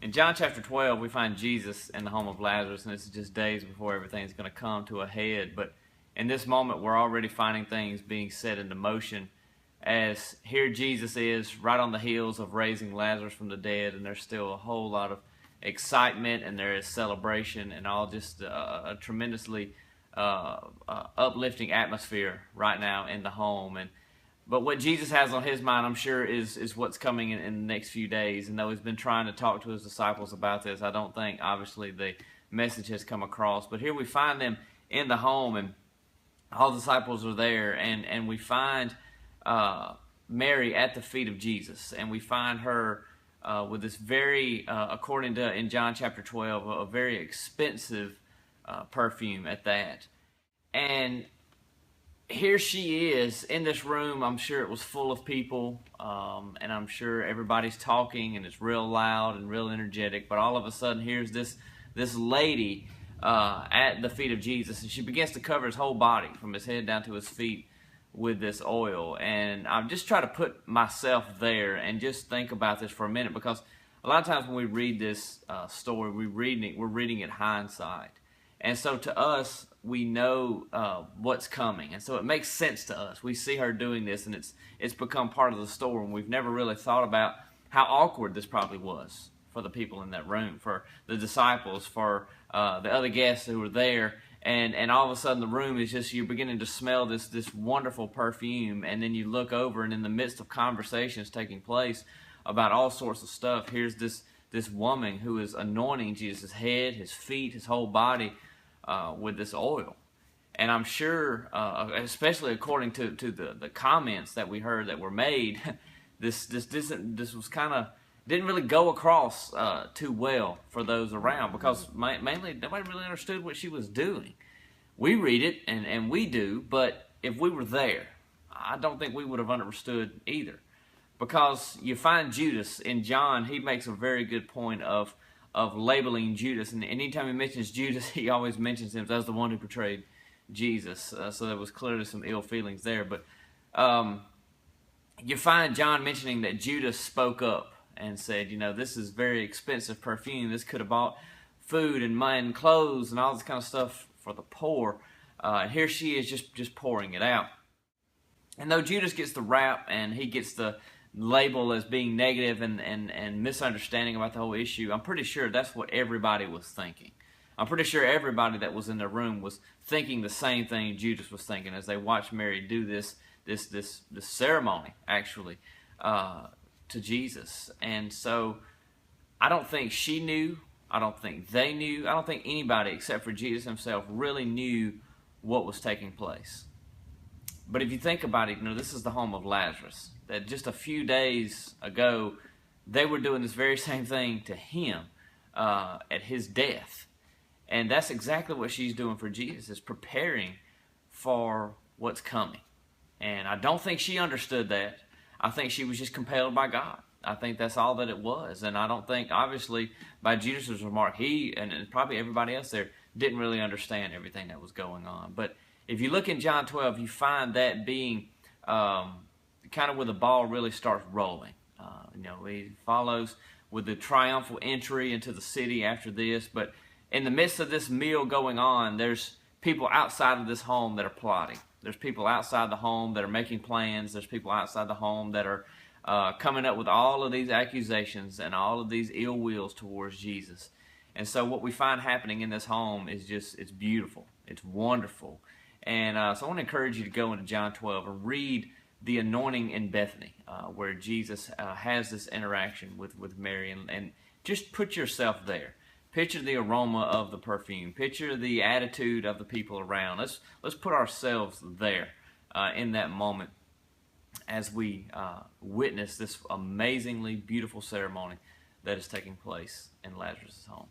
In John chapter 12, we find Jesus in the home of Lazarus, and this is just days before everything's going to come to a head. But in this moment, we're already finding things being set into motion as here Jesus is right on the heels of raising Lazarus from the dead, and there's still a whole lot of excitement, and there is celebration, and all just a tremendously uplifting atmosphere right now in the home. But what Jesus has on his mind, I'm sure, is what's coming in the next few days. And though he's been trying to talk to his disciples about this, I don't think, obviously, the message has come across. But here we find them in the home, and all the disciples are there. And we find Mary at the feet of Jesus. And we find her with this very, according to in John chapter 12, a very expensive perfume at that. And here she is in this room. I'm sure it was full of people, and I'm sure everybody's talking, and it's real loud and real energetic. But all of a sudden, here's this lady at the feet of Jesus, and she begins to cover his whole body from his head down to his feet with this oil. And I'm just trying to put myself there and just think about this for a minute, because a lot of times when we read this story, we're reading it hindsight. And so to us, we know what's coming, and so it makes sense to us. We see her doing this, and it's become part of the story, and we've never really thought about how awkward this probably was for the people in that room, for the disciples, for the other guests who were there, and all of a sudden the room is just, you're beginning to smell this wonderful perfume, and then you look over, and in the midst of conversations taking place about all sorts of stuff, here's this woman who is anointing Jesus' head, his feet, his whole body with this oil. And I'm sure, especially according to the comments that we heard that were made, this was kind of, didn't really go across too well for those around, because mainly nobody really understood what she was doing. We read it, and we do, but if we were there, I don't think we would have understood either. Because you find Judas in John, he makes a very good point of labeling Judas, and anytime he mentions Judas, he always mentions him as the one who betrayed Jesus. So there was clearly some ill feelings there. But you find John mentioning that Judas spoke up and said, this is very expensive perfume. This could have bought food and money and clothes and all this kind of stuff for the poor. And here she is just pouring it out. And though Judas gets the rap, and he gets the label as being negative and misunderstanding about the whole issue, I'm pretty sure that's what everybody was thinking. I'm pretty sure everybody that was in the room was thinking the same thing Judas was thinking as they watched Mary do this ceremony, actually, to Jesus. And so I don't think she knew. I don't think they knew. I don't think anybody except for Jesus himself really knew what was taking place. But if you think about it, this is the home of Lazarus. That just a few days ago, they were doing this very same thing to him at his death. And that's exactly what she's doing for Jesus, is preparing for what's coming. And I don't think she understood that. I think she was just compelled by God. I think that's all that it was. And I don't think, obviously, by Judas's remark, he and probably everybody else there didn't really understand everything that was going on. But if you look in John 12, you find that being kind of where the ball really starts rolling. He follows with the triumphal entry into the city after this. But in the midst of this meal going on, there's people outside of this home that are plotting. There's people outside the home that are making plans. There's people outside the home that are coming up with all of these accusations and all of these ill wills towards Jesus. And so what we find happening in this home is it's beautiful. It's wonderful. And so I want to encourage you to go into John 12 and read the anointing in Bethany, where Jesus has this interaction with Mary, and just put yourself there. Picture the aroma of the perfume. Picture the attitude of the people around. Let's put ourselves there in that moment as we witness this amazingly beautiful ceremony that is taking place in Lazarus' home.